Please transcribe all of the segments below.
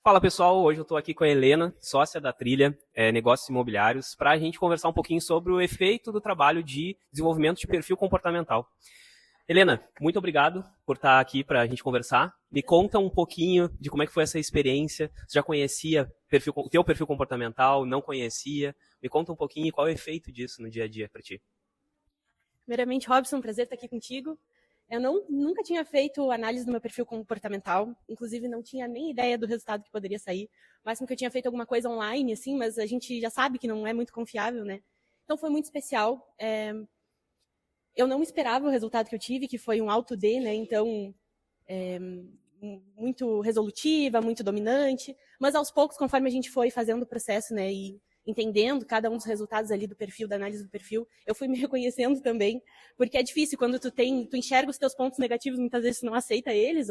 Fala pessoal, hoje eu estou aqui com a Helena, sócia da Trilha Negócios Imobiliários, para a gente conversar um pouquinho sobre o efeito do trabalho de desenvolvimento de perfil comportamental. Helena, muito obrigado por estar aqui para a gente conversar. Me conta um pouquinho de como é que foi essa experiência. Você já conhecia o teu perfil comportamental? Não conhecia? Me conta um pouquinho qual é o efeito disso no dia a dia para ti. Primeiramente, Robson, prazer estar aqui contigo. Eu nunca tinha feito análise do meu perfil comportamental, inclusive não tinha nem ideia do resultado que poderia sair. O máximo que eu tinha feito alguma coisa online, assim, mas a gente já sabe que não é muito confiável, né? Então foi muito especial. Eu não esperava o resultado que eu tive, que foi um alto D, né? Então, muito resolutiva, muito dominante, mas aos poucos, conforme a gente foi fazendo o processo, né, e entendendo cada um dos resultados ali do perfil, da análise do perfil, eu fui me reconhecendo também, porque é difícil quando tu enxerga os teus pontos negativos, muitas vezes tu não aceita eles,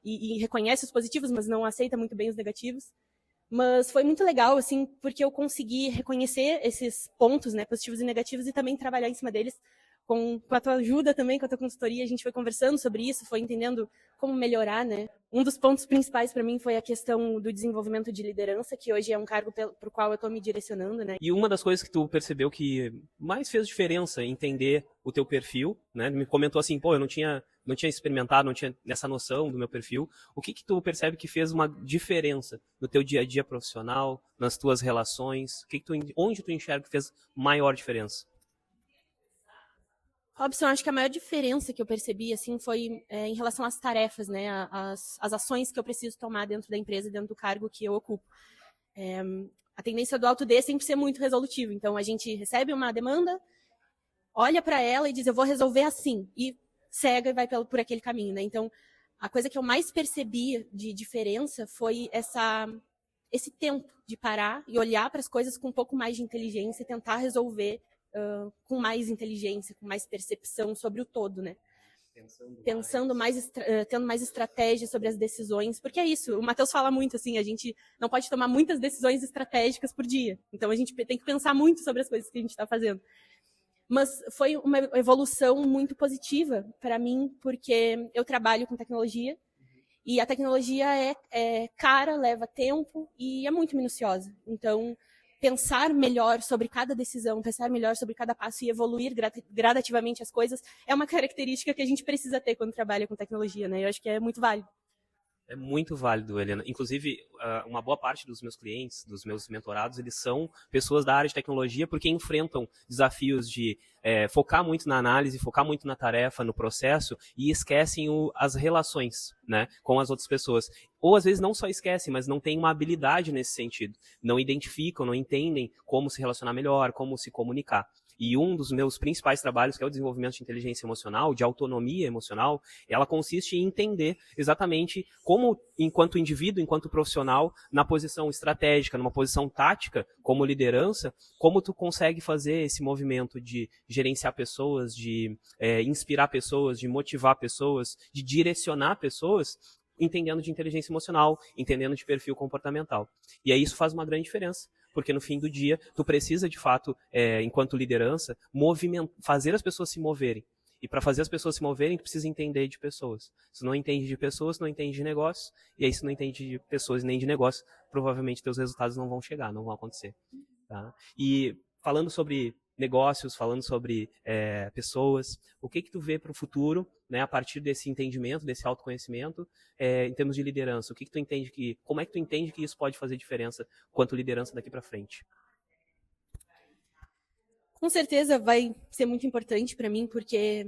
e reconhece os positivos, mas não aceita muito bem os negativos. Mas foi muito legal, assim, porque eu consegui reconhecer esses pontos, né, positivos e negativos, e também trabalhar em cima deles com a tua ajuda também, com a tua consultoria. A gente foi conversando sobre isso, foi entendendo como melhorar, né? Um dos pontos principais para mim foi a questão do desenvolvimento de liderança, que hoje é um cargo para o qual eu estou me direcionando, né? E uma das coisas que tu percebeu que mais fez diferença em entender o teu perfil, né? Me comentou assim, pô, eu não tinha experimentado, não tinha essa noção do meu perfil. O que tu percebe que fez uma diferença no teu dia a dia profissional, nas tuas relações? Onde tu enxerga que fez maior diferença? Robson, acho que a maior diferença que eu percebi assim foi em relação às tarefas, né, as ações que eu preciso tomar dentro da empresa, dentro do cargo que eu ocupo. A tendência do Auto D é sempre ser muito resolutivo. Então, a gente recebe uma demanda, olha para ela e diz, eu vou resolver assim, e cega e vai por aquele caminho, né? Então, a coisa que eu mais percebi de diferença foi esse tempo de parar e olhar para as coisas com um pouco mais de inteligência e tentar resolver com mais inteligência, com mais percepção sobre o todo, né? Pensando mais, tendo mais estratégia sobre as decisões, porque é isso, o Matheus fala muito assim, a gente não pode tomar muitas decisões estratégicas por dia, então a gente tem que pensar muito sobre as coisas que a gente está fazendo. Mas foi uma evolução muito positiva para mim, porque eu trabalho com tecnologia, e a tecnologia é cara, leva tempo e é muito minuciosa. Então, pensar melhor sobre cada decisão, pensar melhor sobre cada passo e evoluir gradativamente as coisas é uma característica que a gente precisa ter quando trabalha com tecnologia, né? Eu acho que é muito válido. É muito válido, Helena. Inclusive, uma boa parte dos meus clientes, dos meus mentorados, eles são pessoas da área de tecnologia porque enfrentam desafios de focar muito na análise, focar muito na tarefa, no processo e esquecem as relações, né, com as outras pessoas. Ou às vezes não só esquecem, mas não têm uma habilidade nesse sentido. Não identificam, não entendem como se relacionar melhor, como se comunicar. E um dos meus principais trabalhos, que é o desenvolvimento de inteligência emocional, de autonomia emocional, ela consiste em entender exatamente como, enquanto indivíduo, enquanto profissional, na posição estratégica, numa posição tática, como liderança, como tu consegue fazer esse movimento de gerenciar pessoas, de inspirar pessoas, de motivar pessoas, de direcionar pessoas, entendendo de inteligência emocional, entendendo de perfil comportamental. E aí isso faz uma grande diferença, porque no fim do dia, tu precisa de fato, enquanto liderança, fazer as pessoas se moverem. E para fazer as pessoas se moverem, tu precisa entender de pessoas. Se não entende de pessoas, não entende de negócios. E aí, se não entende de pessoas nem de negócios, provavelmente teus resultados não vão chegar, não vão acontecer. Tá? E falando sobre negócios, falando sobre pessoas, o que tu vê para o futuro, né, a partir desse entendimento, desse autoconhecimento, em termos de liderança? O que tu entende como é que tu entende que isso pode fazer diferença quanto liderança daqui para frente? Com certeza vai ser muito importante para mim, porque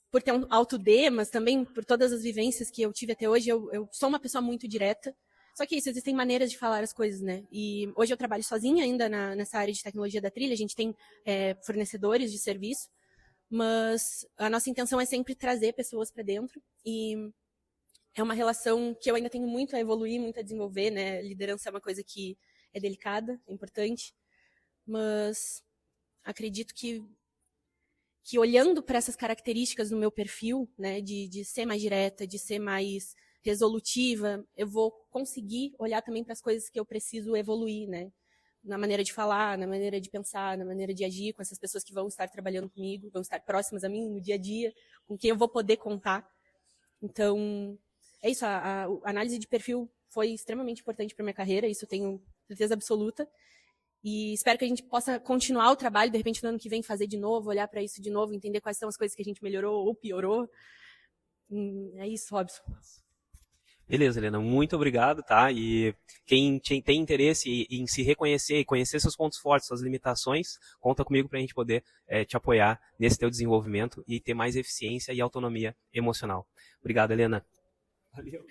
por ter um alto D, mas também por todas as vivências que eu tive até hoje, eu sou uma pessoa muito direta. Só que isso, existem maneiras de falar as coisas, né? E hoje eu trabalho sozinha ainda nessa área de tecnologia da Trilha, a gente tem fornecedores de serviço, mas a nossa intenção é sempre trazer pessoas para dentro e é uma relação que eu ainda tenho muito a evoluir, muito a desenvolver, né? Liderança é uma coisa que é delicada, é importante, mas acredito que olhando para essas características no meu perfil, né, de ser mais direta, de ser mais resolutiva, eu vou conseguir olhar também para as coisas que eu preciso evoluir, né? Na maneira de falar, na maneira de pensar, na maneira de agir com essas pessoas que vão estar trabalhando comigo, vão estar próximas a mim no dia a dia, com quem eu vou poder contar. Então, é isso, a análise de perfil foi extremamente importante para minha carreira, isso eu tenho certeza absoluta. E espero que a gente possa continuar o trabalho, de repente no ano que vem fazer de novo, olhar para isso de novo, entender quais são as coisas que a gente melhorou ou piorou. É isso, Robson. Beleza, Helena, muito obrigado, tá? E quem tem interesse em se reconhecer e conhecer seus pontos fortes, suas limitações, conta comigo para a gente poder te apoiar nesse teu desenvolvimento e ter mais eficiência e autonomia emocional. Obrigado, Helena. Valeu.